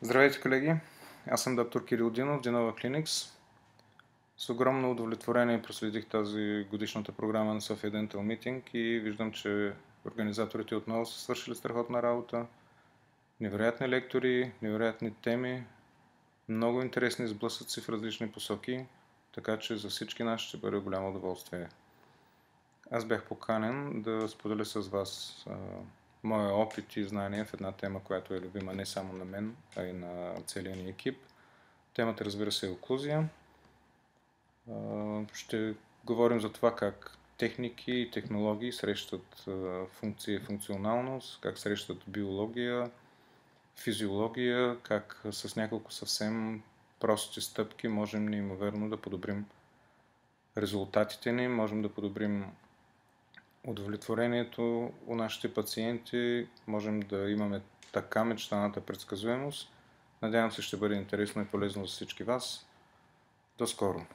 Здравейте, колеги! Аз съм доктор Кирил Динов, Dinova Clinics. С огромно удовлетворение проследих тази годишната програма на Sofia Dental Meeting и виждам, че организаторите отново са свършили страхотна работа. Невероятни лектори, невероятни теми, много интересни сблъсъци в различни посоки, така че за всички нас ще бъде голямо удоволствие. Аз бях поканен да споделя с вас моя опит и знания в една тема, която е любима не само на мен, а и на целия ни екип. Темата, разбира се, е оклузия. Ще говорим за това как техники и технологии срещат функция и функционалност, как срещат биология, физиология, как с няколко съвсем прости стъпки можем неимоверно да подобрим резултатите ни, можем да подобрим удовлетворението у нашите пациенти, можем да имаме така мечтаната предсказуемост. Надявам се, ще бъде интересно и полезно за всички вас. До скоро!